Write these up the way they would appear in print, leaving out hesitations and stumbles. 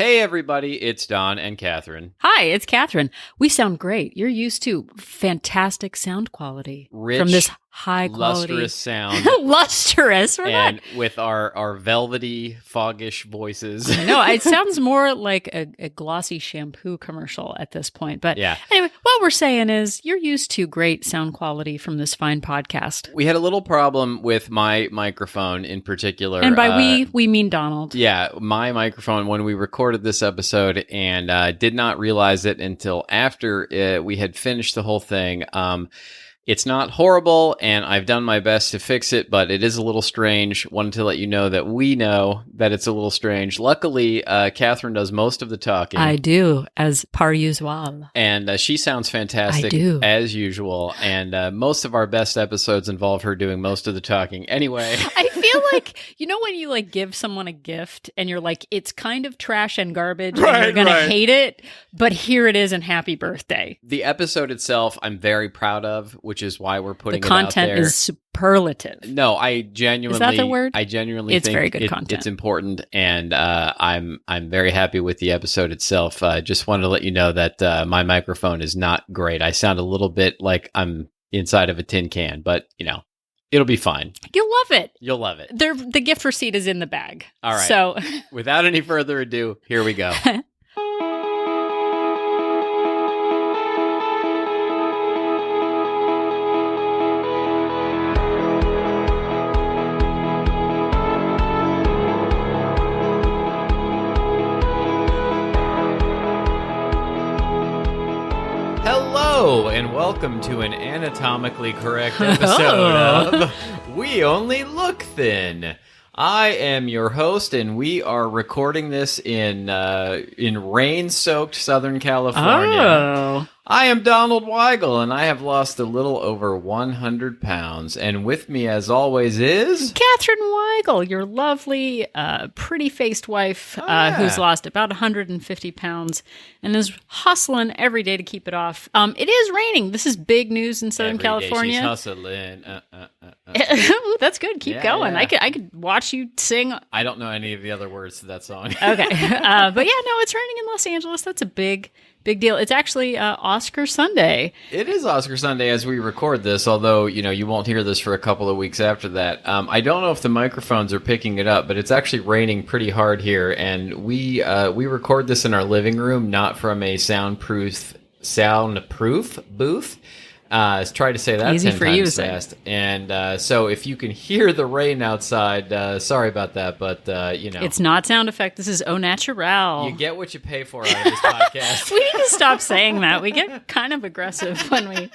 Hey everybody, it's Don and Catherine. Hi, it's Catherine. We sound great. You're used to fantastic sound quality Rich, from this high quality, lustrous sound. Lustrous, and with our velvety, foggish voices. No, it sounds more like a glossy shampoo commercial at this point. But yeah. Anyway, what we're saying is you're used to great sound quality from this fine podcast. We had a little problem with my microphone in particular. And by we mean Donald. Yeah, my microphone when we recorded this episode and did not realize it until after we had finished the whole thing. It's not horrible, and I've done my best to fix it, but it is a little strange. Wanted to let you know that we know that it's a little strange. Luckily, Catherine does most of the talking. I do, as par usual. And she sounds fantastic, as usual. And most of our best episodes involve her doing most of the talking. Anyway. I feel like, you know when you give someone a gift, and you're like, it's kind of trash and garbage, and you're going to hate it, but here it is, and happy birthday. The episode itself, I'm very proud of, which is why we're putting it out there. The content is superlative. No, I genuinely... Is that the word? I genuinely think very good content. It's important, and I'm very happy with the episode itself. Just wanted to let you know that my microphone is not great. I sound a little bit like I'm inside of a tin can, but, it'll be fine. You'll love it. You'll love it. The gift receipt is in the bag. All right. So, without any further ado, here we go. Hello, and welcome to an anatomically correct episode of We Only Look Thin. I am your host, and we are recording this in rain-soaked Southern California. Oh. I am Donald Weigel, and I have lost a little over 100 pounds. And with me, as always, is... Catherine Weigel, your lovely, pretty-faced wife who's lost about 150 pounds and is hustling every day to keep it off. It is raining. This is big news in Southern California. She's hustling. Ooh, that's good. Keep going. Yeah. I could watch you sing. I don't know any of the other words to that song. Okay. But yeah, no, it's raining in Los Angeles. That's a big deal. It's actually Oscar Sunday. It is Oscar Sunday as we record this, although, you won't hear this for a couple of weeks after that. I don't know if the microphones are picking it up, but it's actually raining pretty hard here, and we record this in our living room, not from a soundproof booth. Try to say that easy 10 for times you to fast. say. And so if you can hear the rain outside, sorry about that, but, It's not sound effect. This is au naturel. You get what you pay for out of this podcast. We need to stop saying that. We get kind of aggressive when we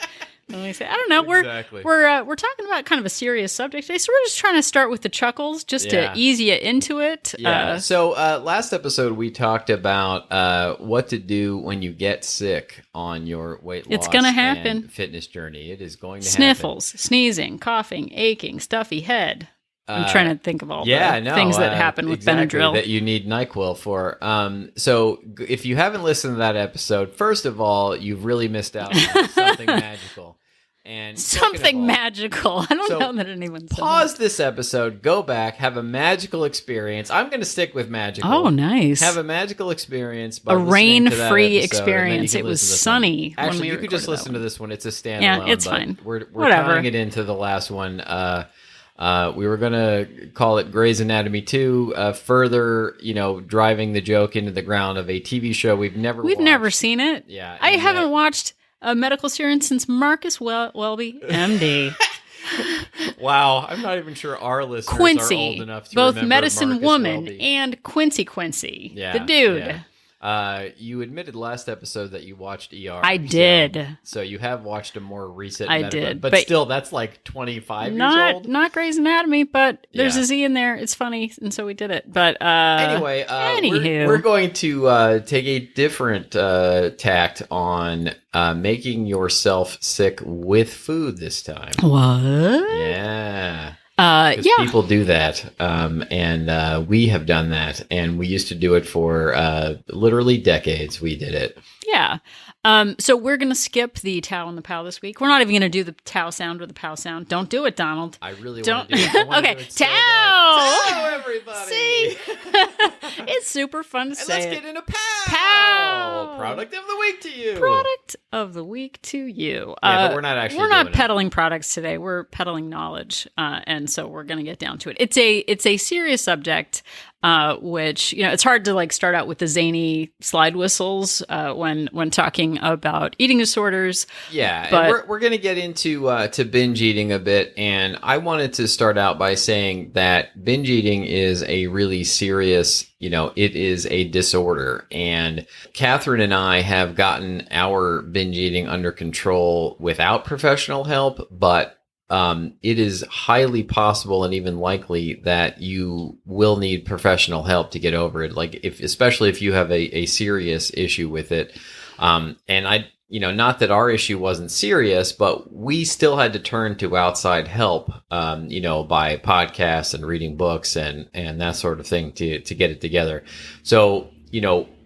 say, I don't know, Exactly. we're talking about kind of a serious subject today, so we're just trying to start with the chuckles just to ease you into it. Yeah. So last episode we talked about what to do when you get sick on your weight loss It's gonna happen. And fitness journey. It is going to Sniffles, sneezing, coughing, aching, stuffy head. I'm trying to think of all the things that happen with Benadryl. That you need NyQuil for. So if you haven't listened to that episode, first of all, you've really missed out on something magical. And something magical. I don't know that anyone said pause that. this episode, go back, have a magical experience. I'm going to stick with magical. Oh, nice. Have a magical experience. By a rain-free experience. It was sunny. Actually, when we you could just listen to this one. It's a standalone. Yeah, it's fine. We're tying it into the last one. We were going to call it Graze Anatomy 2, further, driving the joke into the ground of a TV show we've never seen it. Yeah. I haven't watched a medical series since Marcus Welby, MD. Wow, I'm not even sure our listeners Quincy, are old enough to both remember medicine Marcus woman Welby. and Quincy, the dude. Yeah. You admitted last episode that you watched ER. I did. So you have watched a more recent I did. But still, that's like 25 years old. Not Grey's Anatomy, but there's a Z in there. It's funny, and so we did it. But anyway, we're going to take a different tact on making yourself sick with food this time. What? Yeah. Because people do that, and we have done that, and we used to do it for literally decades. We did it. Yeah. So we're going to skip the Tao and the Pow this week. We're not even going to do the Tao sound or the Pow sound. Don't do it, Donald. I really Don't. want to do it. I wanna Okay, do it so Tao! bad. Tao, everybody! See? It's super fun to And say let's it. get into Pow! Pow! Product of the week to you. Product of the week to you. Yeah, but we're not actually We're not doing it. peddling products today. We're peddling knowledge, and so we're going to get down to it. It's a serious subject, which it's hard to like start out with the zany slide whistles when talking about eating disorders. Yeah, but and we're going to get into to binge eating a bit, and I wanted to start out by saying that binge eating is a really serious, it is a disorder, and Catherine and I have gotten our binge eating under control without professional help, but it is highly possible and even likely that you will need professional help to get over it. Like especially if you have a serious issue with it. And not that our issue wasn't serious, but we still had to turn to outside help, by podcasts and reading books and that sort of thing to get it together. So,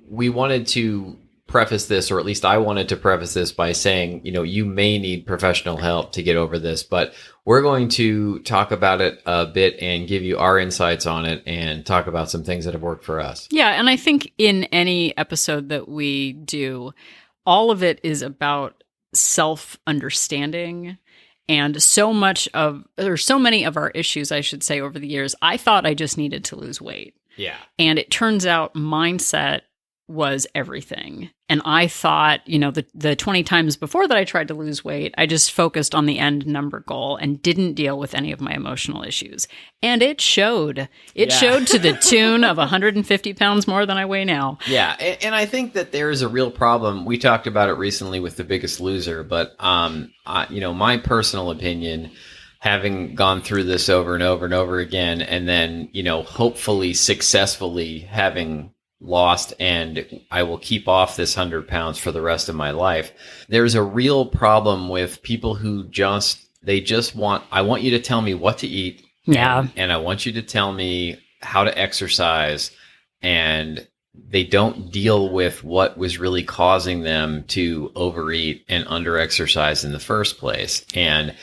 we wanted to preface this, or at least I wanted to preface this by saying, you may need professional help to get over this, but we're going to talk about it a bit and give you our insights on it and talk about some things that have worked for us. Yeah. And I think in any episode that we do, all of it is about self-understanding. And so many of our issues, I should say, over the years, I thought I just needed to lose weight. Yeah. And it turns out mindset was everything. And I thought, the 20 times before that I tried to lose weight, I just focused on the end number goal and didn't deal with any of my emotional issues. And it showed. It showed to the tune of 150 pounds more than I weigh now. Yeah. And I think that there is a real problem. We talked about it recently with The Biggest Loser, but, my personal opinion, having gone through this over and over and over again, and then, hopefully successfully having lost, and I will keep off this 100 pounds for the rest of my life. There's a real problem with people who I want you to tell me what to eat. Yeah. And I want you to tell me how to exercise. And they don't deal with what was really causing them to overeat and under-exercise in the first place. And,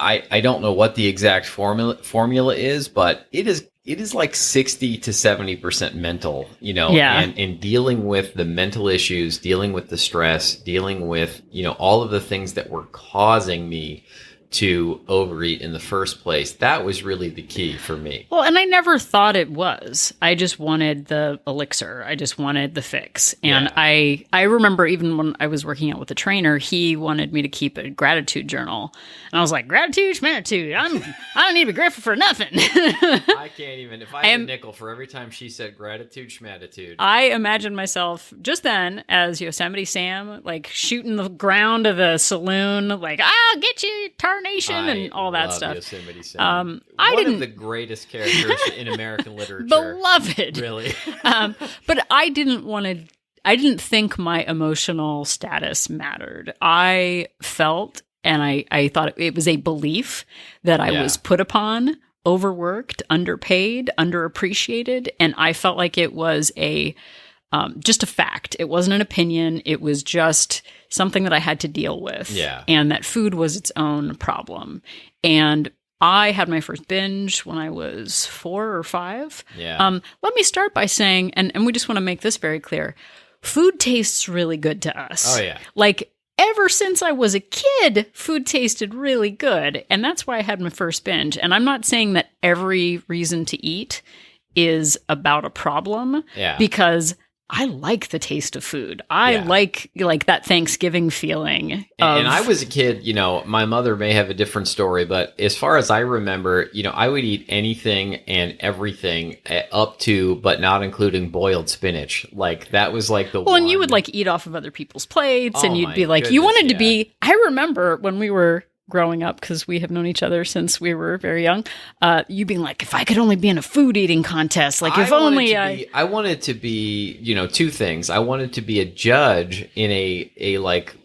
I don't know what the exact formula is, but it is like 60 to 70% mental, and dealing with the mental issues, dealing with the stress, dealing with, all of the things that were causing me to overeat in the first place. That was really the key for me. Well, and I never thought it was. I just wanted the elixir. I just wanted the fix. And I remember even when I was working out with a trainer, he wanted me to keep a gratitude journal. And I was like, gratitude, schmatitude. I don't need to be grateful for nothing. I can't even. If I had a nickel for every time she said gratitude, schmatitude. I imagined myself just then as Yosemite Sam, like shooting the ground of the saloon, like, I'll get you, tarnation, and all that stuff. Yosemite Sam. One of the greatest characters in American literature. Beloved. Really. But I didn't think my emotional status mattered. I felt, and I thought it was a belief that I was put upon, overworked, underpaid, underappreciated, and I felt like it was just a fact. It wasn't an opinion. It was just something that I had to deal with. Yeah. And that food was its own problem. And I had my first binge when I was 4 or 5. Yeah. Let me start by saying, and we just want to make this very clear, food tastes really good to us. Oh, yeah. Like, ever since I was a kid, food tasted really good. And that's why I had my first binge. And I'm not saying that every reason to eat is about a problem. Yeah. Because I like the taste of food. I like that Thanksgiving feeling. And I was a kid, my mother may have a different story, but as far as I remember, I would eat anything and everything up to, but not including boiled spinach. Like that was like the one. Well, and you would like eat off of other people's plates, and you'd be like, goodness, you wanted to be. I remember when we were growing up, because we have known each other since we were very young, you being like, if I could only be in a food eating contest, like if only I wanted to be, two things. I wanted to be a judge in a like,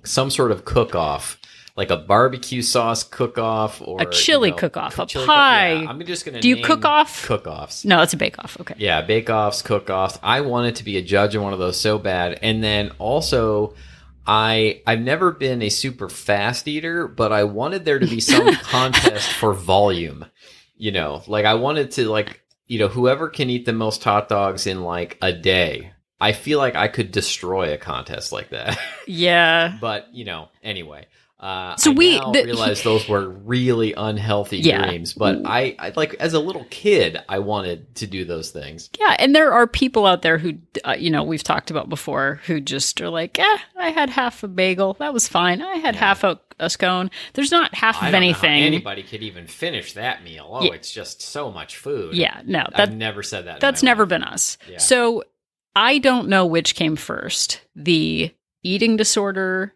some sort of cook-off like a barbecue sauce cook-off or a chili cook-off, a chili pie. Yeah, I'm just going to Do you cook off? Cook-offs. No, it's a bake-off. Okay. Yeah, bake-offs, cook-offs. I wanted to be a judge in one of those so bad. And then also, I've never been a super fast eater, but I wanted there to be some contest for volume. Like I wanted to whoever can eat the most hot dogs in like a day. I feel like I could destroy a contest like that. Yeah. But, anyway. So I realize those were really unhealthy dreams. But I like as a little kid, I wanted to do those things. Yeah, and there are people out there who, we've talked about before, who just are like, I had half a bagel. That was fine. I had half a scone. There's not half of anything. Know how anybody could even finish that meal. Oh, it's just so much food. Yeah, no. I've never said that. That's never been us. Yeah. So I don't know which came first, the eating disorder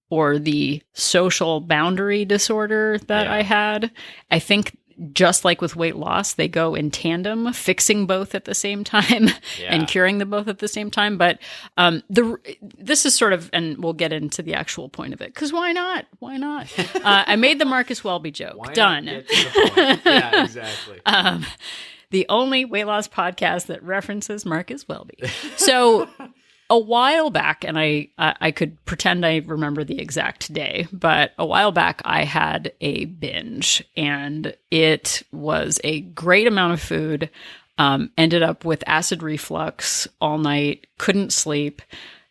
or the social boundary disorder that I had. I think just like with weight loss, they go in tandem, fixing both at the same time and curing them both at the same time. But this is sort of, and we'll get into the actual point of it, because why not? Why not? I made the Marcus Welby joke. Why Done. Not get to the point? Yeah, exactly. The only weight loss podcast that references Marcus Welby. So a while back, and I could pretend I remember the exact day, but a while back I had a binge, and it was a great amount of food. Ended up with acid reflux all night, couldn't sleep.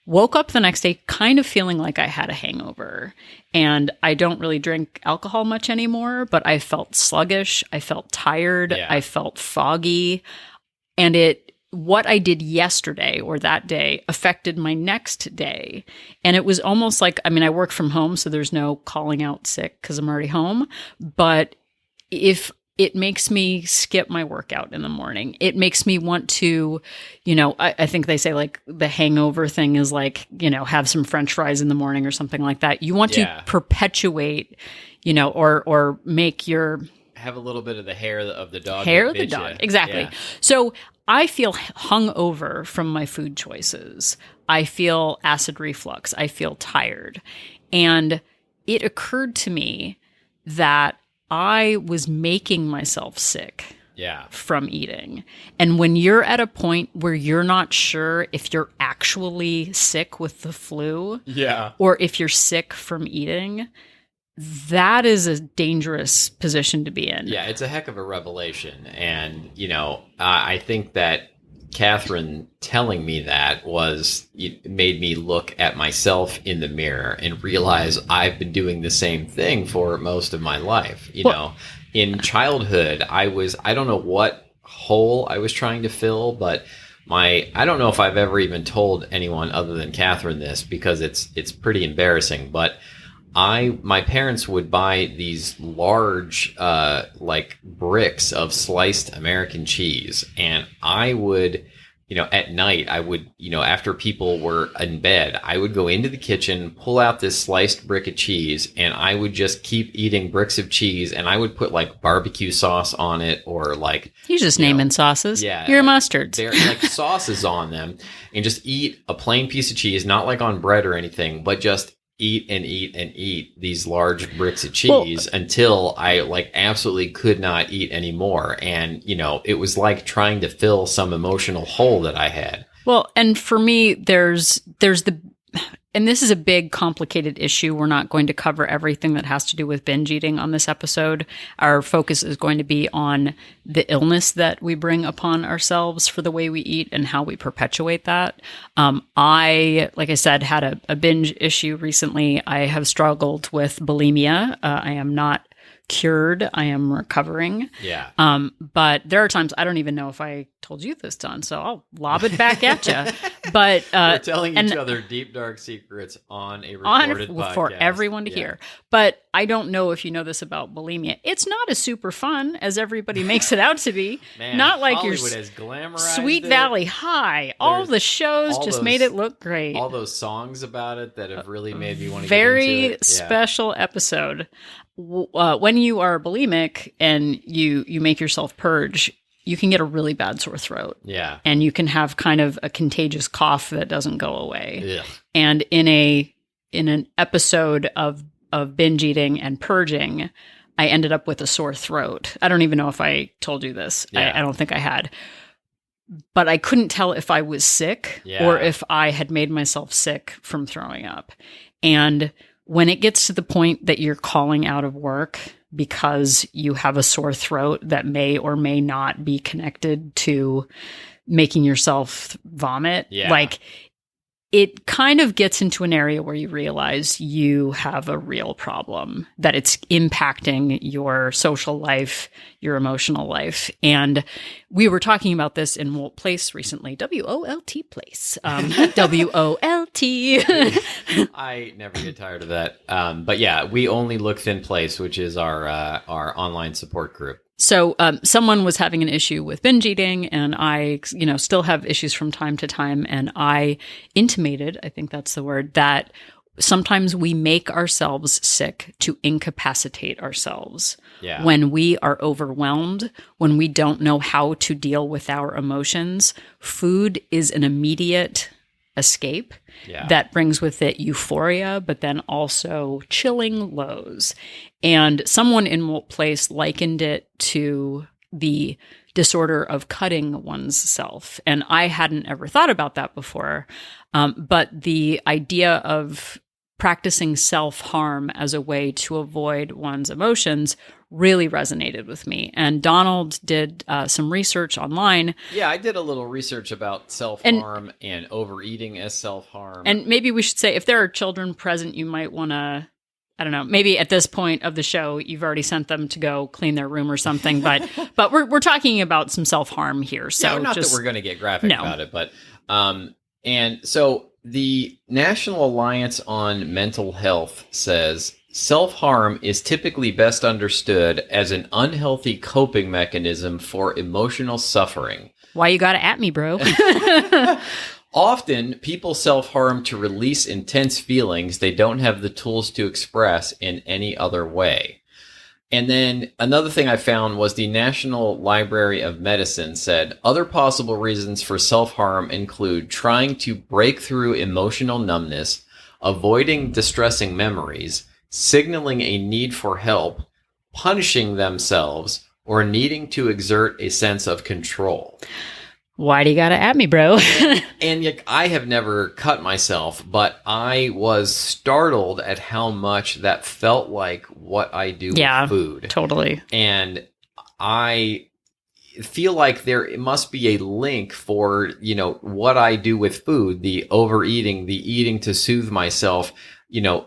Woke up the next day kind of feeling like I had a hangover. And I don't really drink alcohol much anymore, but I felt sluggish. I felt tired. Yeah. I felt foggy. And what I did yesterday or that day affected my next day. And it was almost like, I work from home, so there's no calling out sick because I'm already home. But if it makes me skip my workout in the morning. It makes me want to, I think they say like the hangover thing is like, have some French fries in the morning or something like that. You want to perpetuate, or make your... Have a little bit of the hair of the dog. Hair of the dog, exactly. Yeah. So I feel hungover from my food choices. I feel acid reflux. I feel tired. And it occurred to me that I was making myself sick from eating. And when you're at a point where you're not sure if you're actually sick with the flu or if you're sick from eating, that is a dangerous position to be in. Yeah, it's a heck of a revelation. And, I think that Catherine telling me that it made me look at myself in the mirror and realize I've been doing the same thing for most of my life. In childhood, I don't know what hole I was trying to fill, but I don't know if I've ever even told anyone other than Catherine this because it's pretty embarrassing, but my parents would buy these large, bricks of sliced American cheese. And I would, at night, I would, after people were in bed, I would go into the kitchen, pull out this sliced brick of cheese, and I would just keep eating bricks of cheese. And I would put like barbecue sauce on it or like... You just naming sauces. Yeah. Your mustards. They're like sauces on them and just eat a plain piece of cheese, not like on bread or anything, but just eat and eat and eat these large bricks of cheese until I absolutely could not eat anymore. And, it was like trying to fill some emotional hole that I had. Well, and for me, there's and this is a big, complicated issue. We're not going to cover everything that has to do with binge eating on this episode. Our focus is going to be on the illness that we bring upon ourselves for the way we eat and how we perpetuate that. I, like I said, had a binge issue recently. I have struggled with bulimia. I am not cured. I am recovering. Yeah. But there are times I don't even know if I told you this, Don, so I'll lob it back at you. But we're telling each other deep, dark secrets on a recorded podcast. For everyone to hear. But I don't know if you know this about bulimia. It's not as super fun as everybody makes it out to be. Man, not like Hollywood your has glamorized Sweet it. Valley High. All the shows just made it look great. All those songs about it that have really made me want to Very get into it. special episode. When you are bulimic and you make yourself purge, you can get a really bad sore throat. Yeah. And you can have kind of a contagious cough that doesn't go away. Yeah. And in an episode of of binge eating and purging, I ended up with a sore throat. I don't even know if I told you this. Yeah. I don't think I had. But I couldn't tell if I was sick or if I had made myself sick from throwing up. And when it gets to the point that you're calling out of work because you have a sore throat that may or may not be connected to making yourself vomit, like it kind of gets into an area where you realize you have a real problem, that it's impacting your social life, your emotional life. And we were talking about this in Wolt Place recently, W-O-L-T Place, W-O-L-T. I never get tired of that. But yeah, we only look Thin Place, which is our online support group. So someone was having an issue with binge eating, and I, still have issues from time to time. And I intimated, I think that's the word, that sometimes we make ourselves sick to incapacitate ourselves. Yeah. When we are overwhelmed, when we don't know how to deal with our emotions, food is an immediate escape that brings with it euphoria, but then also chilling lows. And someone in Wolt Place likened it to the disorder of cutting one's self. And I hadn't ever thought about that before. But the idea of practicing self-harm as a way to avoid one's emotions really resonated with me. And Donald did some research online. Yeah, I did a little research about self-harm and overeating as self-harm. And maybe we should say, if there are children present, you might want to, I don't know, maybe at this point of the show, you've already sent them to go clean their room or something. But we're talking about some self-harm here. So not that we're going to get graphic about it, but and so the National Alliance on Mental Health says self-harm is typically best understood as an unhealthy coping mechanism for emotional suffering. Why you gotta at me, bro? Often, people self-harm to release intense feelings they don't have the tools to express in any other way. And then another thing I found was the National Library of Medicine said other possible reasons for self-harm include trying to break through emotional numbness, avoiding distressing memories, signaling a need for help, punishing themselves, or needing to exert a sense of control. Why do you gotta at me, bro? And yet, I have never cut myself, but I was startled at how much that felt like what I do with food. Totally. And I feel like there must be a link for, what I do with food, the overeating, the eating to soothe myself,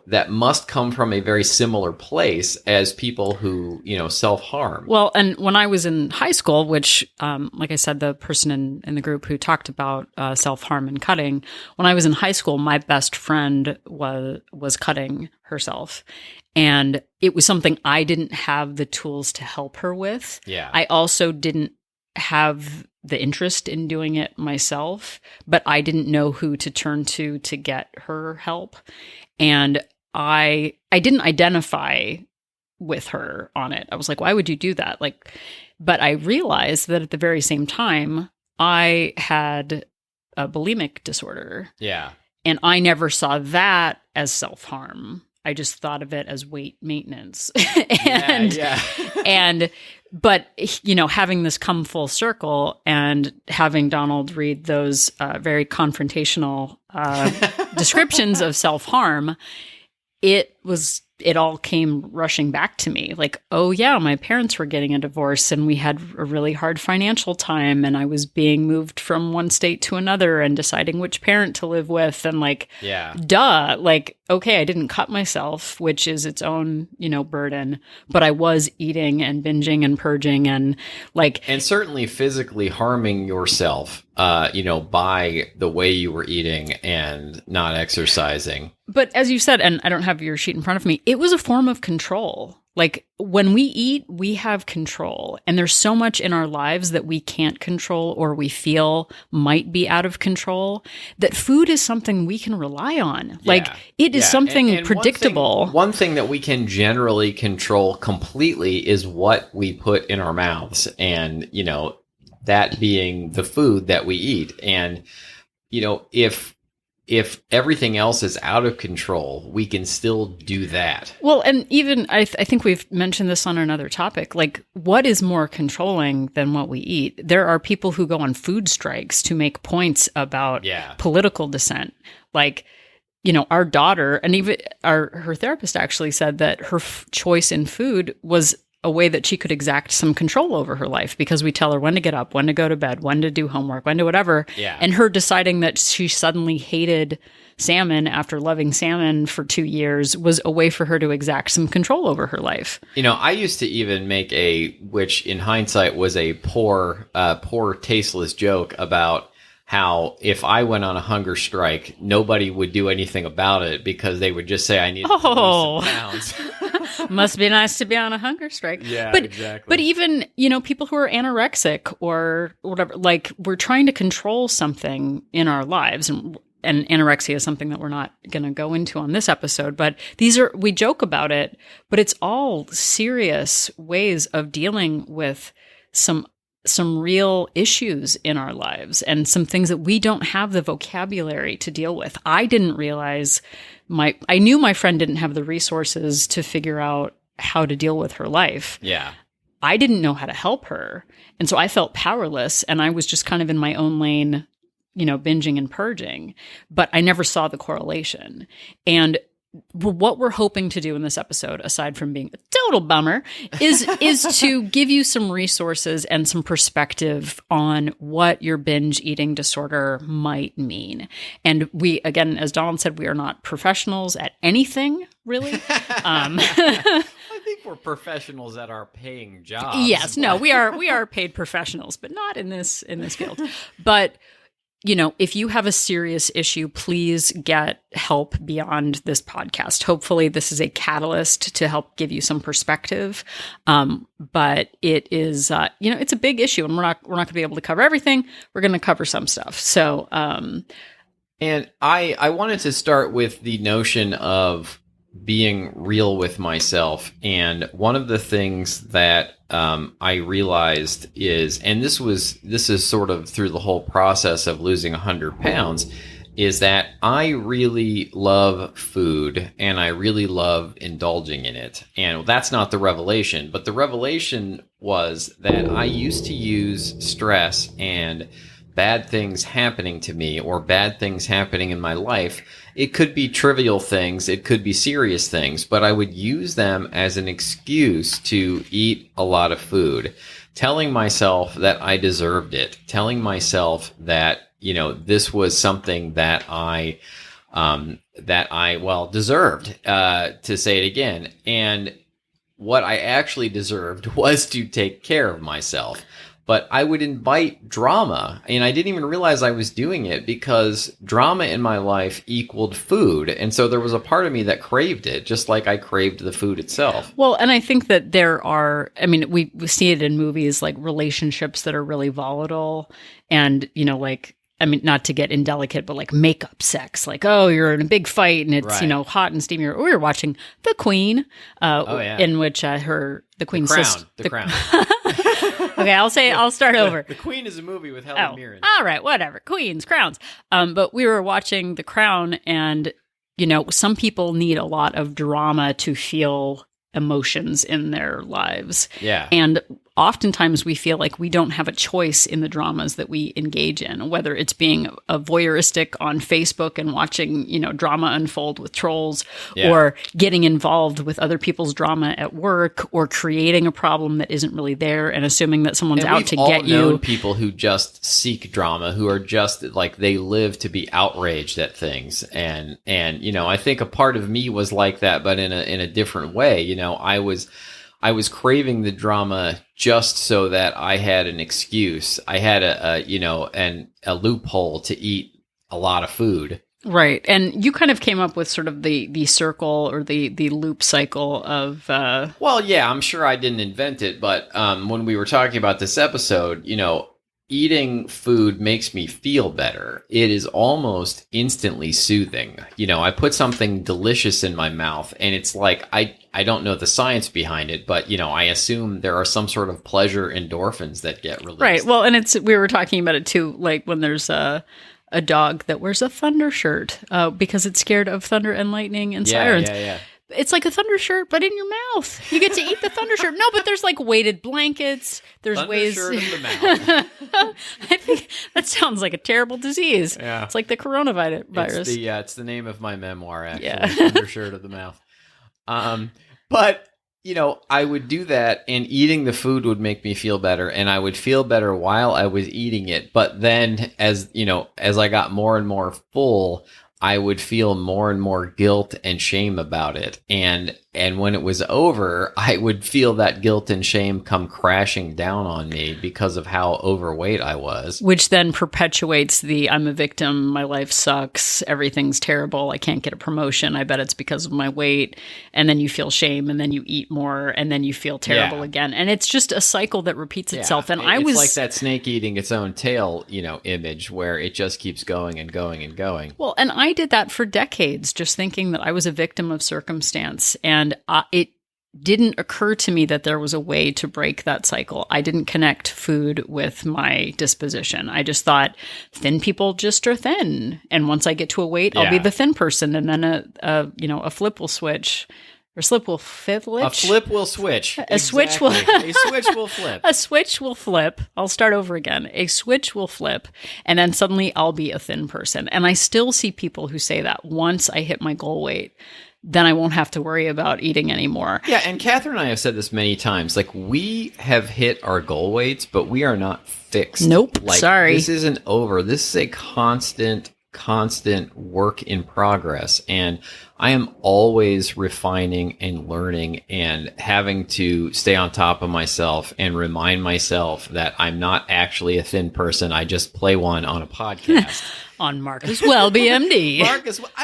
that must come from a very similar place as people who, self-harm. Well, and when I was in high school, which, like I said, the person in the group who talked about self-harm and cutting, when I was in high school, my best friend was cutting herself. And it was something I didn't have the tools to help her with. Yeah. I also didn't have the interest in doing it myself, but I didn't know who to turn to get her help. And I didn't identify with her on it. I was like, why would you do that? But I realized that at the very same time, I had a bulimic disorder. Yeah. And I never saw that as self-harm. I just thought of it as weight maintenance. But having this come full circle and having Donald read those very confrontational descriptions of self-harm, it all came rushing back to me. Like, oh yeah, my parents were getting a divorce and we had a really hard financial time and I was being moved from one state to another and deciding which parent to live with. And duh, okay, I didn't cut myself, which is its own, burden, but I was eating and binging and purging and certainly physically harming yourself, by the way you were eating and not exercising. But as you said, and I don't have your sheet in front of me, it was a form of control. Like when we eat, we have control. And there's so much in our lives that we can't control or we feel might be out of control that food is something we can rely on. It is something and predictable. One thing that we can generally control completely is what we put in our mouths. And, that being the food that we eat. And, if if everything else is out of control, we can still do that. Well, and even I think we've mentioned this on another topic. Like, what is more controlling than what we eat? There are people who go on food strikes to make points about political dissent. Like, our daughter, and even her therapist actually said that her choice in food was a way that she could exact some control over her life, because we tell her when to get up, when to go to bed, when to do homework, when to whatever. Yeah. And her deciding that she suddenly hated salmon after loving salmon for 2 years was a way for her to exact some control over her life. I used to even make which in hindsight was a poor, tasteless joke about how if I went on a hunger strike, nobody would do anything about it because they would just say I need to lose some pounds. Must be nice to be on a hunger strike. Yeah, but, exactly. But even, people who are anorexic or whatever, like, we're trying to control something in our lives. And anorexia is something that we're not going to go into on this episode, but we joke about it, but it's all serious ways of dealing with some real issues in our lives and some things that we don't have the vocabulary to deal with. I didn't realize I knew my friend didn't have the resources to figure out how to deal with her life. Yeah. I didn't know how to help her. And so I felt powerless, and I was just kind of in my own lane, binging and purging, but I never saw the correlation. And what we're hoping to do in this episode, aside from being a total bummer, is to give you some resources and some perspective on what your binge eating disorder might mean. And we, again, as Donald said, we are not professionals at anything, really. I think we're professionals at our paying jobs. Yes, no, we are paid professionals, but not in this field. But if you have a serious issue, please get help beyond this podcast. Hopefully this is a catalyst to help give you some perspective. But it is, it's a big issue, and we're not going to be able to cover everything. We're going to cover some stuff. So, and I wanted to start with the notion of being real with myself. And one of the things that I realized is, and this is sort of through the whole process of losing 100 pounds, is that I really love food and I really love indulging in it. And that's not the revelation, but the revelation was that I used to use stress and bad things happening to me or bad things happening in my life. It could be trivial things, it could be serious things, but I would use them as an excuse to eat a lot of food, telling myself that I deserved it, telling myself that, this was something that I deserved, to say it again. And what I actually deserved was to take care of myself. But I would invite drama, and I didn't even realize I was doing it because drama in my life equaled food. And so there was a part of me that craved it, just like I craved the food itself. Well, and I think that there are, we see it in movies, like relationships that are really volatile and, not to get indelicate, but like makeup sex, like, oh, you're in a big fight and it's, right. Hot and steamy. We were watching The Queen, in which the Queen's sister. The Crown. Okay, I'll start over. The Queen is a movie with Helen Mirren. All right, whatever. Queens, crowns. But we were watching The Crown, and, some people need a lot of drama to feel emotions in their lives. Yeah. And oftentimes we feel like we don't have a choice in the dramas that we engage in, whether it's being a voyeuristic on Facebook and watching, drama unfold with trolls, or getting involved with other people's drama at work, or creating a problem that isn't really there and assuming that someone's out to get you. We've all known people who just seek drama, who are just like, they live to be outraged at things. And I think a part of me was like that, but in a different way. I was craving the drama just so that I had an excuse. I had a loophole to eat a lot of food. Right. And you kind of came up with sort of the circle or the loop cycle of... Well, yeah, I'm sure I didn't invent it, but when we were talking about this episode, eating food makes me feel better. It is almost instantly soothing. I put something delicious in my mouth, and it's like, I don't know the science behind it, but, I assume there are some sort of pleasure endorphins that get released. Right. Well, and we were talking about it too, like when there's a dog that wears a thunder shirt because it's scared of thunder and lightning and sirens. Yeah. It's like a thunder shirt, but in your mouth. You get to eat the thunder shirt. No, but there's like weighted blankets. There's thunder ways. Shirt in the mouth. I think that sounds like a terrible disease. Yeah. It's like the coronavirus. It's the name of my memoir, actually. Yeah. Thunder Shirt of the mouth. But I would do that, and eating the food would make me feel better, and I would feel better while I was eating it. But then, as I got more and more full, I would feel more and more guilt and shame about it. And when it was over, I would feel that guilt and shame come crashing down on me because of how overweight I was. Which then perpetuates the I'm a victim, my life sucks, everything's terrible, I can't get a promotion, I bet it's because of my weight. And then you feel shame, and then you eat more, and then you feel terrible again. And it's just a cycle that repeats itself. And it's like that snake eating its own tail, image where it just keeps going and going and going. Well, and I did that for decades, just thinking that I was a victim of circumstance. And it didn't occur to me that there was a way to break that cycle. I didn't connect food with my disposition. I just thought thin people just are thin. And once I get to a weight, I'll be the thin person. And then a flip will switch. Or slip will flip. A flip will switch. A switch will a switch will flip. A switch will flip. I'll start over again. A switch will flip, and then suddenly I'll be a thin person. And I still see people who say that once I hit my goal weight, then I won't have to worry about eating anymore. Yeah, and Catherine and I have said this many times. Like, we have hit our goal weights, but we are not fixed. Nope. Like, sorry. This isn't over. This is a constant work in progress. And I am always refining and learning and having to stay on top of myself and remind myself that I'm not actually a thin person. I just play one on a podcast. On Marcus Welby, MD. I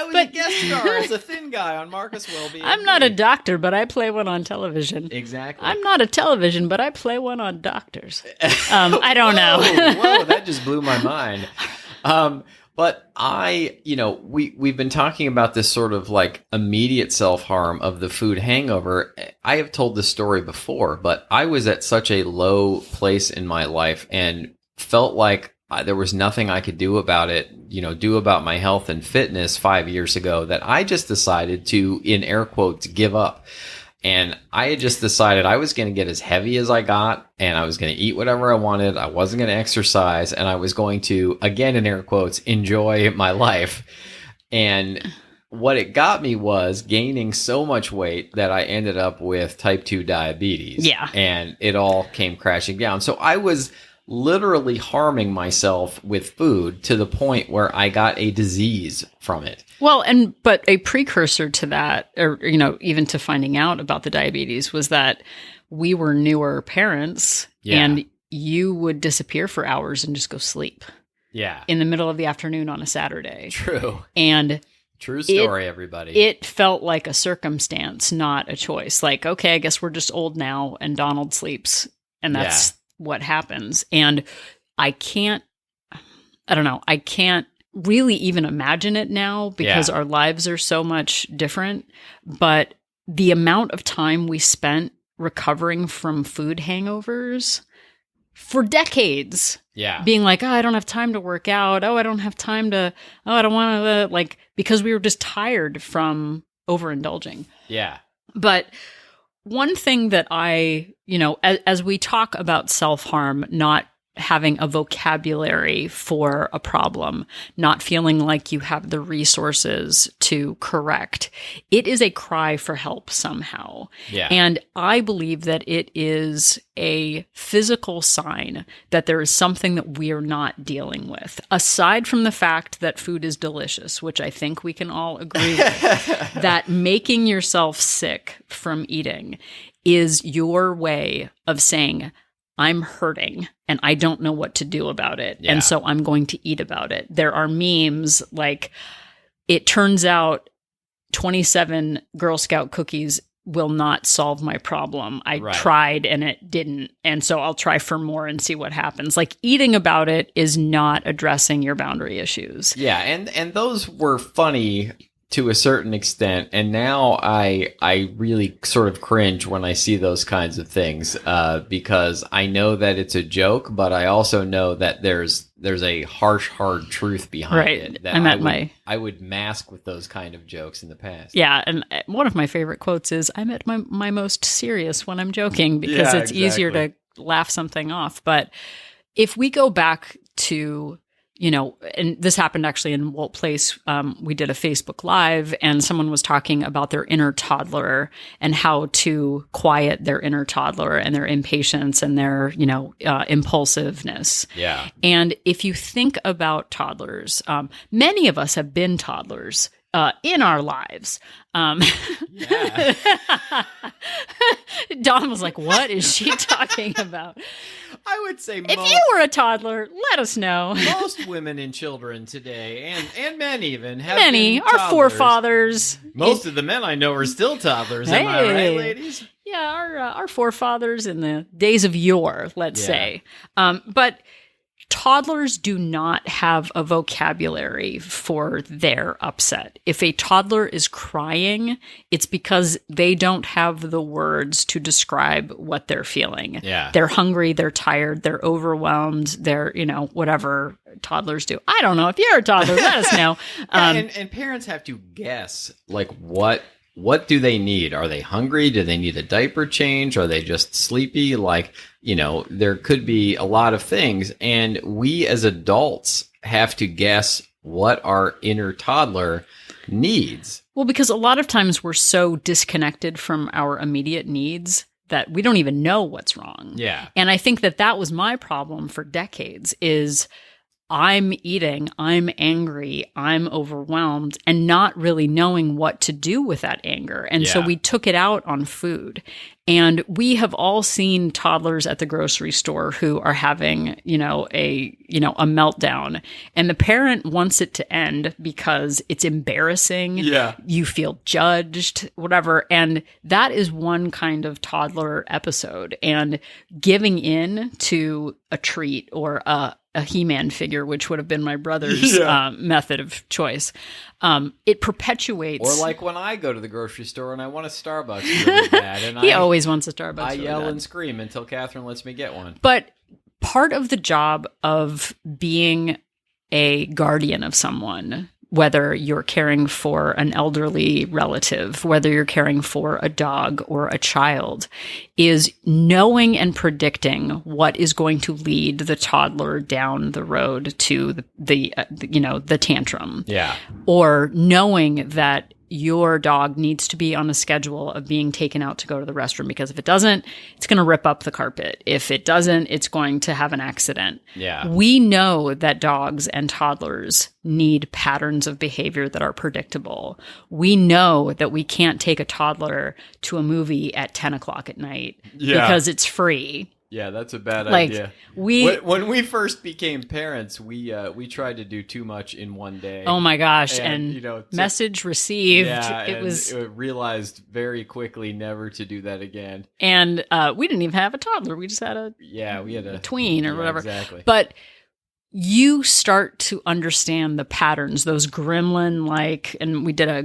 was a guest star as a thin guy on Marcus Welby, MD. I'm not a doctor, but I play one on television. Exactly. I'm not a television, but I play one on doctors. I don't know. Whoa, that just blew my mind. But we've been talking about this sort of like immediate self-harm of the food hangover. I have told this story before, but I was at such a low place in my life and felt like there was nothing I could do about it, do about my health and fitness 5 years ago, that I just decided to, in air quotes, give up. And I had just decided I was going to get as heavy as I got, and I was going to eat whatever I wanted. I wasn't going to exercise, and I was going to, again, in air quotes, enjoy my life. And what it got me was gaining so much weight that I ended up with type 2 diabetes. Yeah. And it all came crashing down. So I was literally harming myself with food to the point where I got a disease from it. Well, but a precursor to that, or, even to finding out about the diabetes, was that we were newer parents and you would disappear for hours and just go sleep. Yeah. In the middle of the afternoon on a Saturday. True. And true story, everybody. It felt like a circumstance, not a choice. Like, okay, I guess we're just old now and Donald sleeps, and that's what happens. And I can't really even imagine it now because our lives are so much different. But the amount of time we spent recovering from food hangovers for decades, being like, oh, I don't have time to work out. Oh, I don't have time to, I don't want to, because we were just tired from overindulging. Yeah. But one thing that as we talk about self-harm, not having a vocabulary for a problem, not feeling like you have the resources to correct, it is a cry for help somehow. Yeah. And I believe that it is a physical sign that there is something that we are not dealing with, aside from the fact that food is delicious, which I think we can all agree with, that making yourself sick from eating is your way of saying, I'm hurting and I don't know what to do about it. Yeah. And so I'm going to eat about it. There are memes like, it turns out 27 Girl Scout cookies will not solve my problem. I tried and it didn't. And so I'll try for more and see what happens. Like, eating about it is not addressing your boundary issues. Yeah. And those were funny to a certain extent, and now I really sort of cringe when I see those kinds of things because I know that it's a joke, but I also know that there's there's a harsh, hard truth behind it that I would mask with those kind of jokes in the past. Yeah, and one of my favorite quotes is, "I'm at my most serious when I'm joking," because it's easier to laugh something off. But if we go back to, and this happened actually in Walt Place, we did a Facebook Live, and someone was talking about their inner toddler and how to quiet their inner toddler and their impatience and their, impulsiveness. Yeah. And if you think about toddlers, many of us have been toddlers in our lives. Yeah. Dawn was like, what is she talking about? I would say if you were a toddler, let us know. Most women and children today, and men even, have many, been our toddlers. Forefathers. Most of the men I know are still toddlers. Am I right, ladies? Yeah, our forefathers in the days of yore, let's say. But toddlers do not have a vocabulary for their upset. If a toddler is crying, it's because they don't have the words to describe what they're feeling. Yeah. They're hungry, they're tired, they're overwhelmed, they're, whatever toddlers do. I don't know. If you're a toddler, let us know. And parents have to guess, like, what do they need? Are they hungry? Do they need a diaper change? Are they just sleepy? Like, there could be a lot of things. And we as adults have to guess what our inner toddler needs. Well, because a lot of times we're so disconnected from our immediate needs that we don't even know what's wrong. Yeah. And I think that was my problem for decades is I'm eating, I'm angry, I'm overwhelmed, and not really knowing what to do with that anger. And so we took it out on food. And we have all seen toddlers at the grocery store who are having, a meltdown. And the parent wants it to end because it's embarrassing. Yeah. You feel judged, whatever. And that is one kind of toddler episode. And giving in to a treat or a He-Man figure, which would have been my brother's method of choice. It perpetuates. Or like when I go to the grocery store and I want a Starbucks really bad. And he always wants a Starbucks. I really yell bad. And scream until Catherine lets me get one. But part of the job of being a guardian of someone, whether you're caring for an elderly relative, whether you're caring for a dog or a child, is knowing and predicting what is going to lead the toddler down the road to the tantrum. Yeah. Or knowing that your dog needs to be on a schedule of being taken out to go to the restroom, because if it doesn't, it's going to rip up the carpet. If it doesn't, it's going to have an accident. Yeah. We know that dogs and toddlers need patterns of behavior that are predictable. We know that we can't take a toddler to a movie at 10 o'clock at night because it's free. Yeah, that's a bad idea. When we first became parents, we tried to do too much in one day. Oh my gosh! And message received. Yeah, it was realized very quickly never to do that again. And we didn't even have a toddler. We just had we had a tween or whatever. Exactly. But you start to understand the patterns, those gremlin-like, and we did two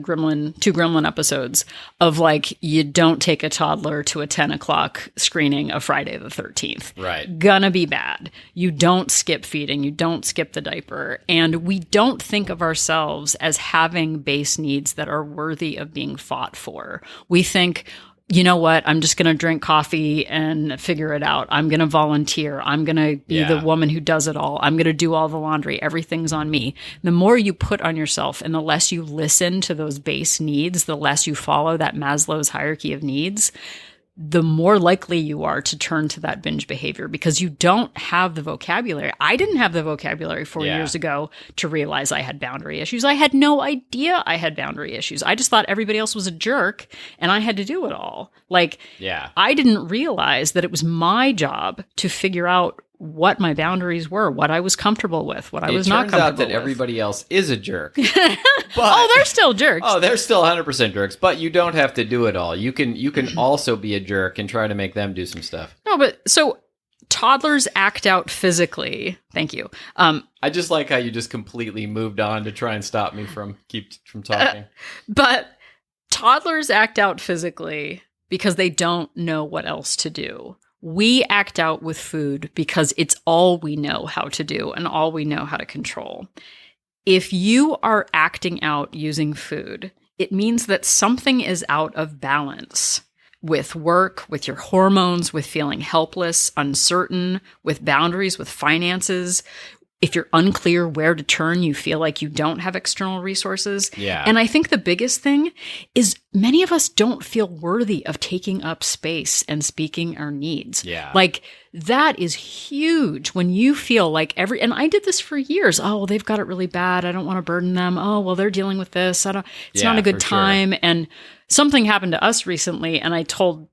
gremlin episodes of like, you don't take a toddler to a 10 o'clock screening of Friday the 13th. Right. Gonna be bad. You don't skip feeding. You don't skip the diaper. And we don't think of ourselves as having base needs that are worthy of being fought for. We think, you know what? I'm just going to drink coffee and figure it out. I'm going to volunteer. I'm going to be the woman who does it all. I'm going to do all the laundry. Everything's on me. The more you put on yourself and the less you listen to those base needs, the less you follow that Maslow's hierarchy of needs, the more likely you are to turn to that binge behavior, because you don't have the vocabulary. I didn't have the vocabulary 4 years ago to realize I had boundary issues. I had no idea I had boundary issues. I just thought everybody else was a jerk and I had to do it all. I didn't realize that it was my job to figure out what my boundaries were, what I was comfortable with, what I was not comfortable with. It turns out that everybody else is a jerk. But, they're still jerks. Oh, they're still 100% jerks, but you don't have to do it all. You can also be a jerk and try to make them do some stuff. No, but so toddlers act out physically. Thank you. I just like how you just completely moved on to try and stop me from talking. But toddlers act out physically because they don't know what else to do. We act out with food because it's all we know how to do and all we know how to control. If you are acting out using food, it means that something is out of balance with work, with your hormones, with feeling helpless, uncertain, with boundaries, with finances. If you're unclear where to turn, you feel like you don't have external resources. Yeah. And I think the biggest thing is many of us don't feel worthy of taking up space and speaking our needs. Yeah. Like that is huge when you feel like and I did this for years. Oh, well, they've got it really bad. I don't want to burden them. Oh, well, they're dealing with this. It's not a good time. Sure. And something happened to us recently and I told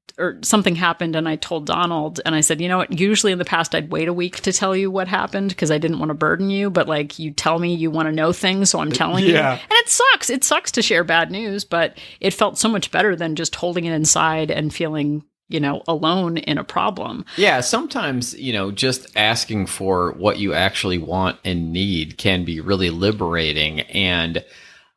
Donald and I said, you know what, usually in the past I'd wait a week to tell you what happened because I didn't want to burden you, but like you tell me you want to know things, so I'm telling you. And it sucks. It sucks to share bad news, but it felt so much better than just holding it inside and feeling, alone in a problem. Yeah, sometimes, just asking for what you actually want and need can be really liberating. And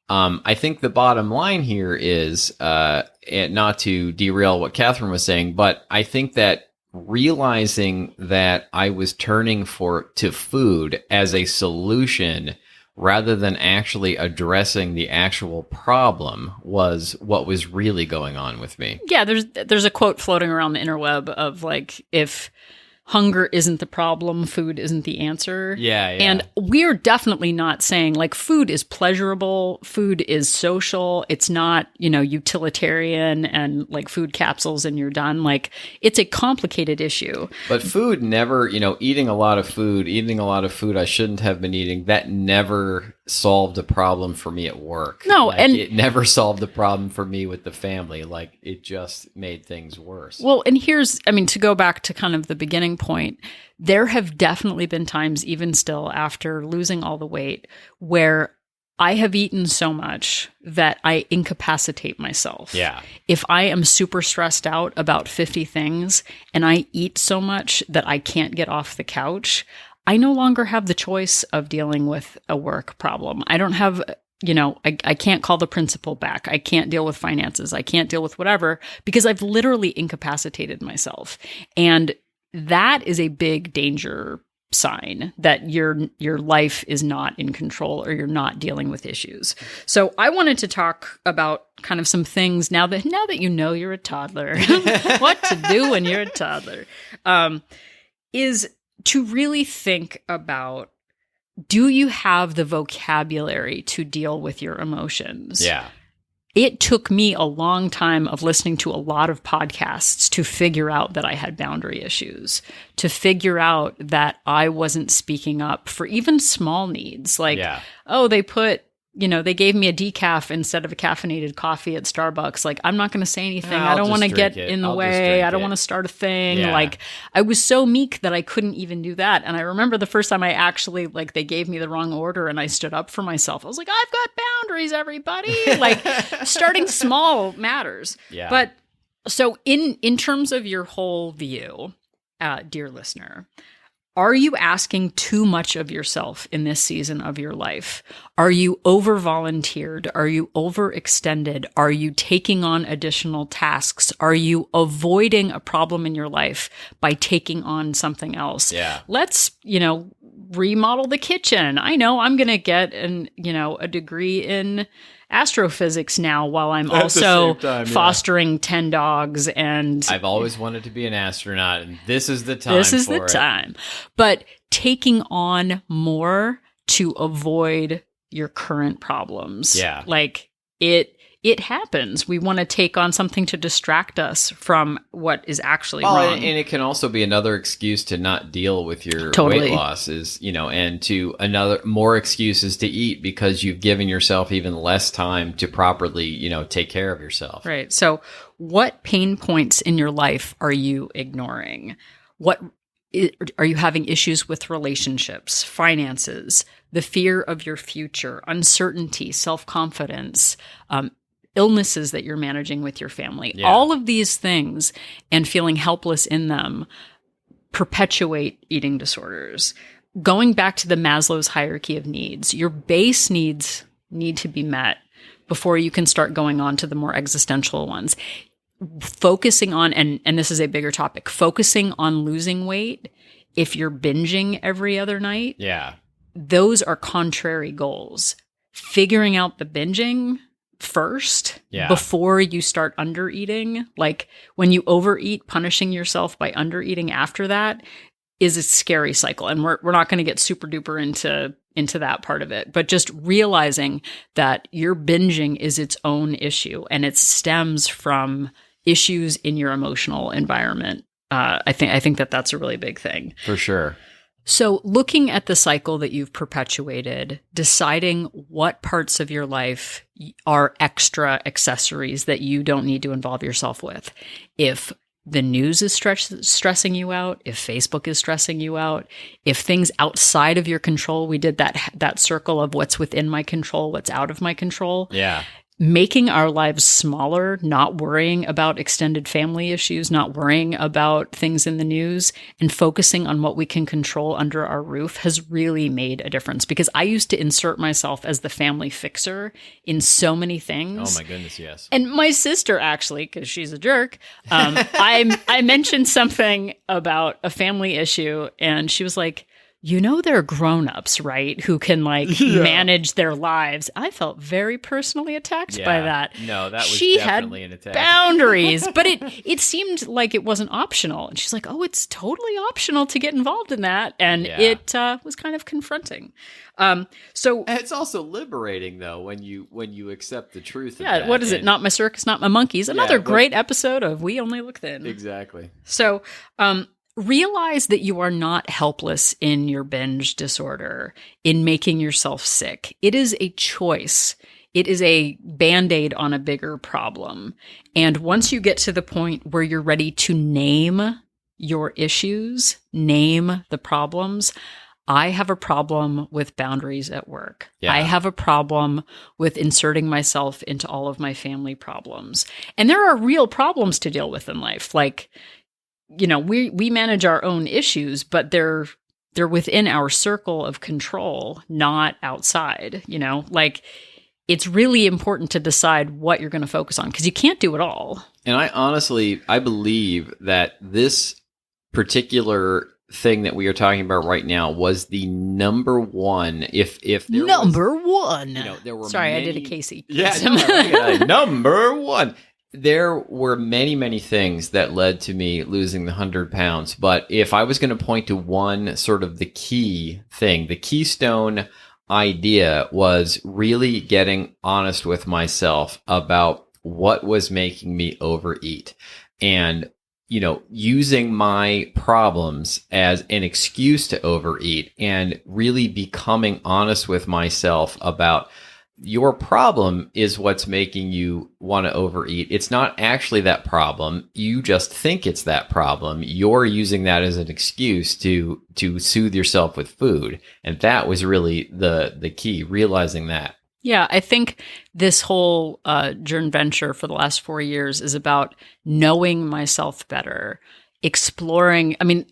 I think the bottom line here is, and not to derail what Catherine was saying, but I think that realizing that I was turning to food as a solution rather than actually addressing the actual problem was what was really going on with me. Yeah, there's a quote floating around the interweb of like, if hunger isn't the problem, food isn't the answer. Yeah. And we're definitely not saying like food is pleasurable, food is social. It's not, utilitarian and like food capsules and you're done. Like it's a complicated issue. But food never, eating a lot of food I shouldn't have been eating, that never solved a problem for me at work. No, like, and it never solved a problem for me with the family. Like it just made things worse. Well, and to go back to kind of the beginning point, there have definitely been times, even still after losing all the weight, where I have eaten so much that I incapacitate myself. Yeah. If I am super stressed out about 50 things and I eat so much that I can't get off the couch, I no longer have the choice of dealing with a work problem. I don't have, I can't call the principal back. I can't deal with finances. I can't deal with whatever because I've literally incapacitated myself. And that is a big danger sign that your life is not in control or you're not dealing with issues. So I wanted to talk about kind of some things now that you're a toddler, what to do when you're a toddler, is to really think about, do you have the vocabulary to deal with your emotions? Yeah. It took me a long time of listening to a lot of podcasts to figure out that I had boundary issues, to figure out that I wasn't speaking up for even small needs. Like, they gave me a decaf instead of a caffeinated coffee at Starbucks. Like, I'm not going to say anything. I don't want to get in the way. I don't want to start a thing. Yeah. Like, I was so meek that I couldn't even do that. And I remember the first time I actually, they gave me the wrong order and I stood up for myself. I was like, I've got boundaries, everybody. Like, starting small matters. Yeah. But so in terms of your whole view, dear listener, are you asking too much of yourself in this season of your life? Are you over-volunteered? Are you overextended? Are you taking on additional tasks? Are you avoiding a problem in your life by taking on something else? Yeah. Let's, remodel the kitchen. I know I'm going to get a degree in astrophysics now while I'm also fostering 10 dogs. And I've always wanted to be an astronaut, and this is the time. But taking on more to avoid your current problems. Yeah. Like it happens. We want to take on something to distract us from what is actually wrong. And it can also be another excuse to not deal with your weight loss and to more excuses to eat because you've given yourself even less time to properly, take care of yourself. Right. So what pain points in your life are you ignoring? Are you having issues with relationships, finances, the fear of your future, uncertainty, self-confidence, illnesses that you're managing with your family? Yeah. All of these things and feeling helpless in them perpetuate eating disorders. Going back to the Maslow's hierarchy of needs, your base needs need to be met before you can start going on to the more existential ones. focusing on, and this is a bigger topic, focusing on losing weight if you're binging every other night. Yeah. Those are contrary goals. Figuring out the binging first before you start undereating. Like when you overeat, punishing yourself by undereating after that is a scary cycle. And we're not going to get super duper into that part of it, but just realizing that your binging is its own issue and it stems from issues in your emotional environment. I think that that's a really big thing. For sure. So looking at the cycle that you've perpetuated, deciding what parts of your life are extra accessories that you don't need to involve yourself with. If the news is stressing you out, if Facebook is stressing you out, if things outside of your control, we did that circle of what's within my control, what's out of my control. Yeah. Making our lives smaller, not worrying about extended family issues, not worrying about things in the news, and focusing on what we can control under our roof has really made a difference. Because I used to insert myself as the family fixer in so many things. Oh my goodness, yes. And my sister, actually, because she's a jerk, I mentioned something about a family issue, and she was like, they're grown-ups, right? Who can manage their lives. I felt very personally attacked by that. No, that was she definitely had an attack. Boundaries, but it seemed like it wasn't optional. And she's like, "Oh, it's totally optional to get involved in that," and it was kind of confronting. So and it's also liberating, though, when you accept the truth. Yeah, of that. What is it? Not my circus, not my monkeys. Another great episode of We Only Look Thin. Exactly. So, realize that you are not helpless in your binge disorder, in making yourself sick. It is a choice. It is a Band-Aid on a bigger problem. And once you get to the point where you're ready to name your issues, name the problems, I have a problem with boundaries at work. Yeah. I have a problem with inserting myself into all of my family problems. And there are real problems to deal with in life. Like, we manage our own issues, but they're within our circle of control, not outside, it's really important to decide what you're going to focus on because you can't do it all. And I believe that this particular thing that we are talking about right now was the number one. If there number one, there were. Sorry, I did a Casey. Yeah, number one. There were many, many things that led to me losing the 100 pounds. But if I was going to point to one sort of the key thing, the keystone idea was really getting honest with myself about what was making me overeat and, using my problems as an excuse to overeat and really becoming honest with myself about your problem is what's making you want to overeat. It's not actually that problem. You just think it's that problem. You're using that as an excuse to soothe yourself with food. And that was really the key, realizing that. Yeah, I think this whole journey venture for the last 4 years is about knowing myself better, exploring. I mean,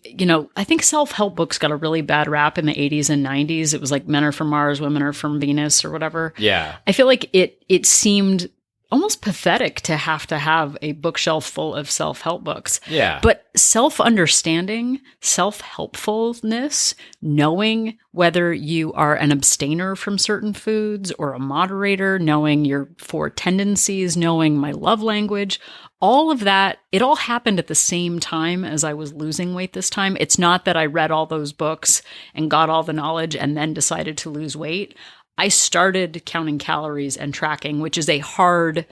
I think self-help books got a really bad rap in the 80s and 90s. It was like men are from Mars, women are from Venus or whatever. Yeah. I feel like it seemed almost pathetic to have a bookshelf full of self-help books. Yeah. But self-understanding, self-helpfulness, knowing whether you are an abstainer from certain foods or a moderator, knowing your 4 tendencies, knowing my love language, all of that, it all happened at the same time as I was losing weight this time. It's not that I read all those books and got all the knowledge and then decided to lose weight. I started counting calories and tracking, which is a hard,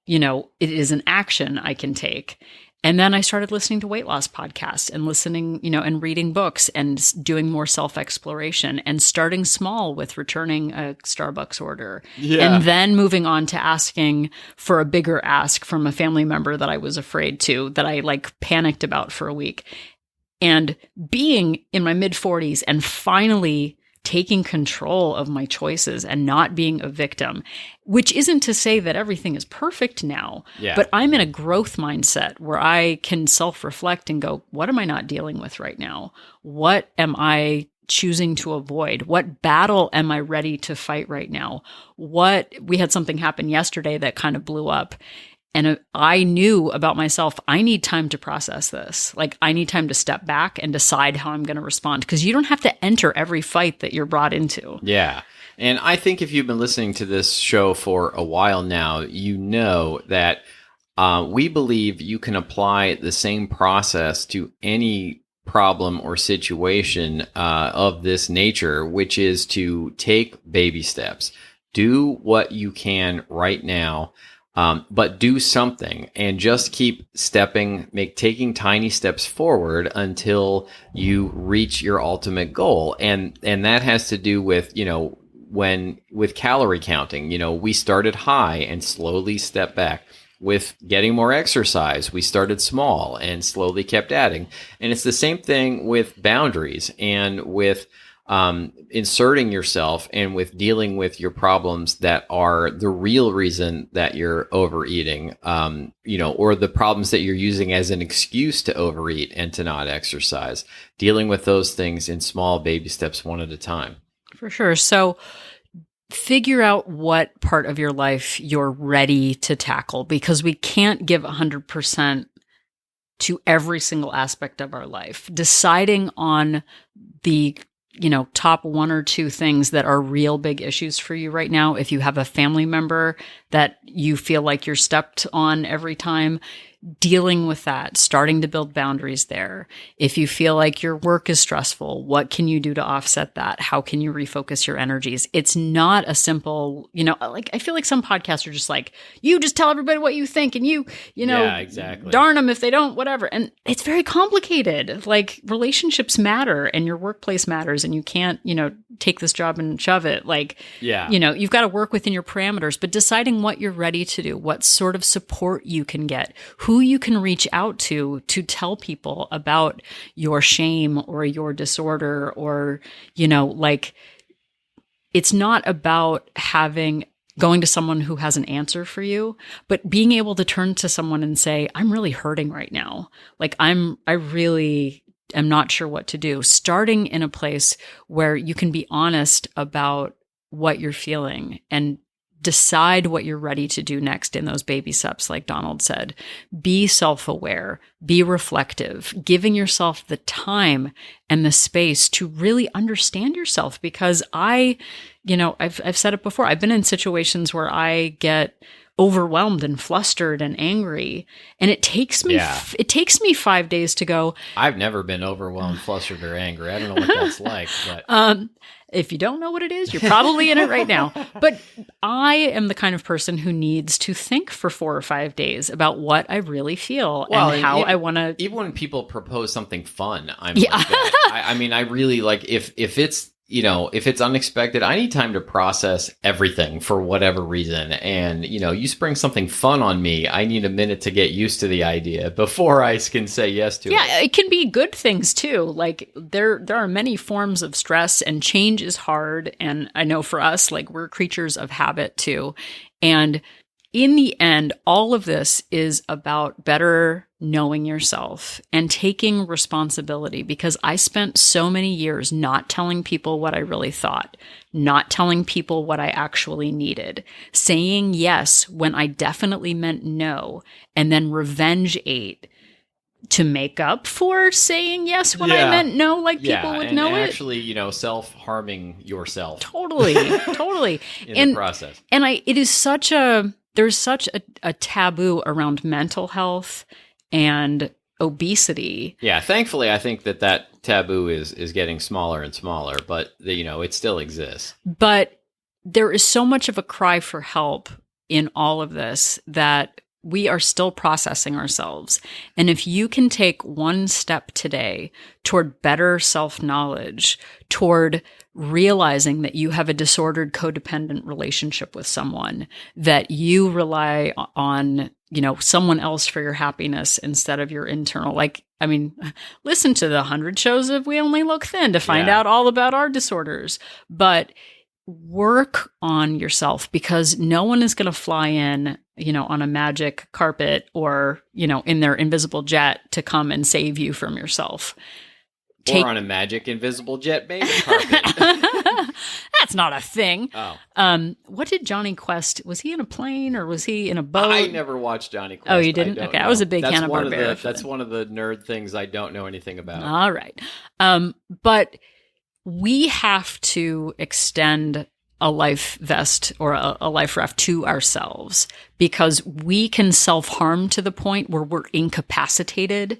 it is an action I can take. And then I started listening to weight loss podcasts and listening, and reading books and doing more self-exploration and starting small with returning a Starbucks order. Yeah. And then moving on to asking for a bigger ask from a family member that I was afraid to, that I panicked about for a week. And being in my mid-40s and finally taking control of my choices and not being a victim, which isn't to say that everything is perfect now, but I'm in a growth mindset where I can self-reflect and go, what am I not dealing with right now? What am I choosing to avoid? What battle am I ready to fight right now? We had something happen yesterday that kind of blew up. And I knew about myself, I need time to process this. Like, I need time to step back and decide how I'm going to respond, because you don't have to enter every fight that you're brought into. Yeah. And I think if you've been listening to this show for a while now, you know that we believe you can apply the same process to any problem or situation of this nature, which is to take baby steps. Do what you can right now. But do something and just keep taking tiny steps forward until you reach your ultimate goal. And that has to do with, with calorie counting. We started high and slowly stepped back. With getting more exercise, we started small and slowly kept adding. And it's the same thing with boundaries and with inserting yourself and with dealing with your problems that are the real reason that you're overeating, or the problems that you're using as an excuse to overeat and to not exercise, dealing with those things in small baby steps, one at a time. For sure. So figure out what part of your life you're ready to tackle, because we can't give 100% to every single aspect of our life. Deciding on the top one or two things that are real big issues for you right now. If you have a family member that you feel like you're stepped on every time, dealing with that, starting to build boundaries there. If you feel like your work is stressful, what can you do to offset that? How can you refocus your energies? It's not a simple, I feel like some podcasts are just like, you just tell everybody what you think and yeah, exactly. Darn them if they don't, whatever. And it's very complicated. Like, relationships matter and your workplace matters, and you can't, take this job and shove it. You've got to work within your parameters, but deciding what you're ready to do, what sort of support you can get, who you can reach out to tell people about your shame or your disorder, or, it's not about going to someone who has an answer for you, but being able to turn to someone and say, I'm really hurting right now. Like, I really am not sure what to do. Starting in a place where you can be honest about what you're feeling and decide what you're ready to do next in those baby steps, like Donald said. Be self-aware, be reflective, giving yourself the time and the space to really understand yourself. Because I've said it before, I've been in situations where I get overwhelmed and flustered and angry, and it takes me 5 days to go. I've never been overwhelmed, flustered, or angry. I don't know what that's like, but if you don't know what it is, you're probably in it right now. But I am the kind of person who needs to think for 4 or 5 days about what I really feel and how I want to. Even when people propose something fun, I'm like that. I really like if it's if it's unexpected, I need time to process everything for whatever reason. And, you spring something fun on me, I need a minute to get used to the idea before I can say yes to it. Yeah, it can be good things too. Like, there are many forms of stress, and change is hard. And I know for us, like, we're creatures of habit too. And in the end, all of this is about better knowing yourself and taking responsibility, because I spent so many years not telling people what I really thought, not telling people what I actually needed, saying yes when I definitely meant no, and then revenge ate to make up for saying yes when I meant no, like people would know it. Actually, self-harming yourself. Totally. in the process. And there's such a taboo around mental health and obesity. Yeah, thankfully, I think that taboo is getting smaller and smaller, but it still exists. But there is so much of a cry for help in all of this that we are still processing ourselves. And if you can take one step today toward better self-knowledge, toward realizing that you have a disordered codependent relationship with someone, that you rely on, someone else for your happiness instead of your internal, listen to the 100 shows of We Only Look Thin to find out all about our disorders, but work on yourself, because no one is going to fly in, on a magic carpet or, in their invisible jet to come and save you from yourself. Or on a magic invisible jet baby carpet. That's not a thing. Oh. What did Johnny Quest, was he in a plane or was he in a boat? I never watched Johnny Quest. Oh, you didn't? Okay, I was a big Hanna-Barbera fan. That's one of the nerd things I don't know anything about. All right. But we have to extend a life vest or a life raft to ourselves because we can self-harm to the point where we're incapacitated,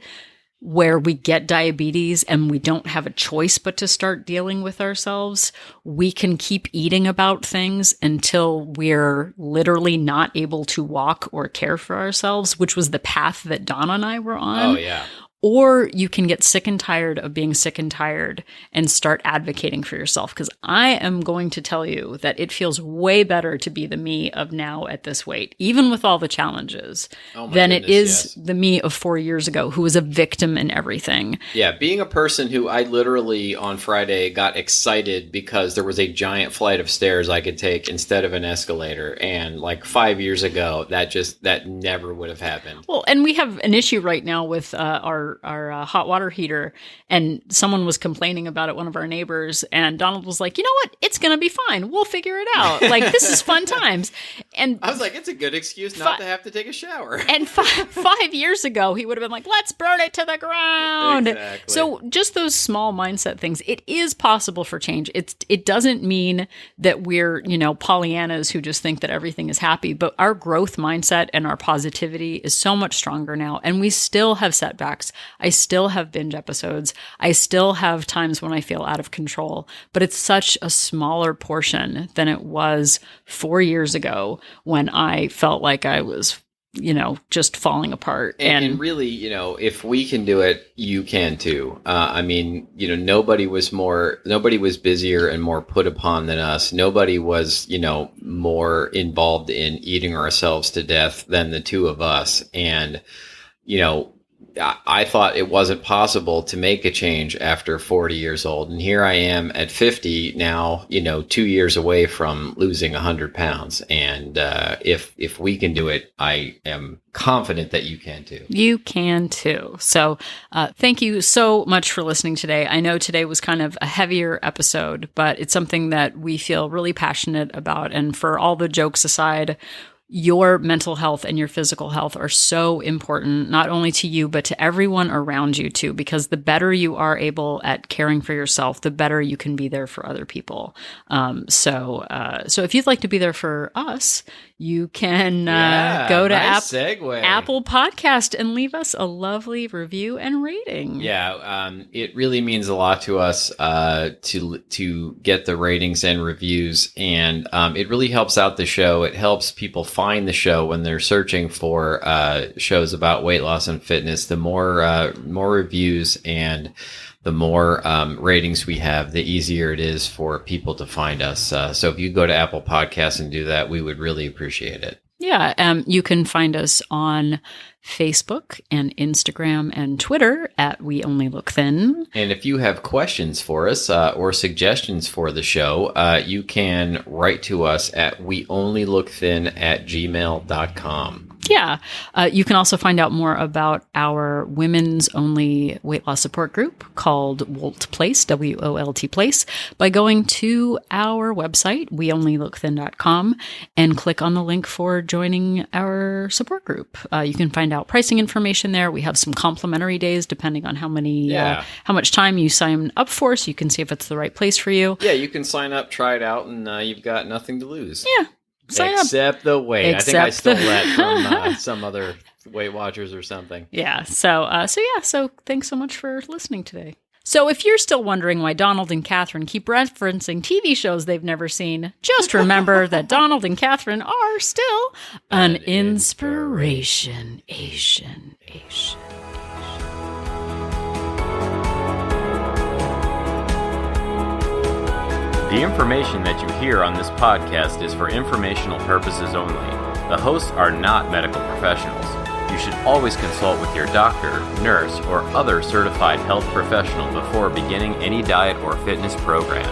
where we get diabetes and we don't have a choice but to start dealing with ourselves. We can keep eating about things until we're literally not able to walk or care for ourselves, which was the path that Donna and I were on. Oh, yeah. Or you can get sick and tired of being sick and tired and start advocating for yourself. Because I am going to tell you that it feels way better to be the me of now at this weight, even with all the challenges, than it is the me of 4 years ago who was a victim in everything. Yeah, being a person who I literally on Friday got excited because there was a giant flight of stairs I could take instead of an escalator. And like 5 years ago, that never would have happened. Well, and we have an issue right now with our hot water heater, and someone was complaining about it, one of our neighbors, and Donald was like, you know what, it's gonna be fine, we'll figure it out, like this is fun times. And I was like, it's a good excuse not to have to take a shower. And 5 years ago he would have been like, let's burn it to the ground. Exactly. So just those small mindset things, it is possible for change. It doesn't mean that we're Pollyannas who just think that everything is happy, but our growth mindset and our positivity is so much stronger now, and we still have setbacks. I still have binge episodes. I still have times when I feel out of control, but it's such a smaller portion than it was 4 years ago when I felt like I was, just falling apart. And really, if we can do it, you can too. Nobody was busier and more put upon than us. Nobody was, more involved in eating ourselves to death than the two of us. And, I thought it wasn't possible to make a change after 40 years old. And here I am at 50 now, 2 years away from losing 100 pounds. And if we can do it, I am confident that you can too. You can too. So thank you so much for listening today. I know today was kind of a heavier episode, but it's something that we feel really passionate about. And for all the jokes aside, your mental health and your physical health are so important, not only to you, but to everyone around you too, because the better you are able at caring for yourself, the better you can be there for other people. So if you'd like to be there for us, you can go to Apple Podcast and leave us a lovely review and rating. Yeah, it really means a lot to us to get the ratings and reviews, and it really helps out the show. It helps people find the show when they're searching for shows about weight loss and fitness. The more reviews and the more ratings we have, the easier it is for people to find us. So if you go to Apple Podcasts and do that, we would really appreciate it. Yeah, you can find us on Facebook and Instagram and Twitter at We Only Look Thin. And if you have questions for us or suggestions for the show, you can write to us at weonlylookthin@gmail.com. Yeah. You can also find out more about our women's only weight loss support group called Wolt Place, WOLT Place, by going to our website, weonlylookthin.com, and click on the link for joining our support group. You can find out pricing information there. We have some complimentary days depending on how much time you sign up for, so you can see if it's the right place for you. Yeah, you can sign up, try it out, and you've got nothing to lose. Yeah. Except the weight. I think I stole that from some other Weight Watchers or something. Yeah. So thanks so much for listening today. So if you're still wondering why Donald and Catherine keep referencing TV shows they've never seen, just remember that Donald and Catherine are still an inspiration. Asian. The information that you hear on this podcast is for informational purposes only. The hosts are not medical professionals. You should always consult with your doctor, nurse, or other certified health professional before beginning any diet or fitness program.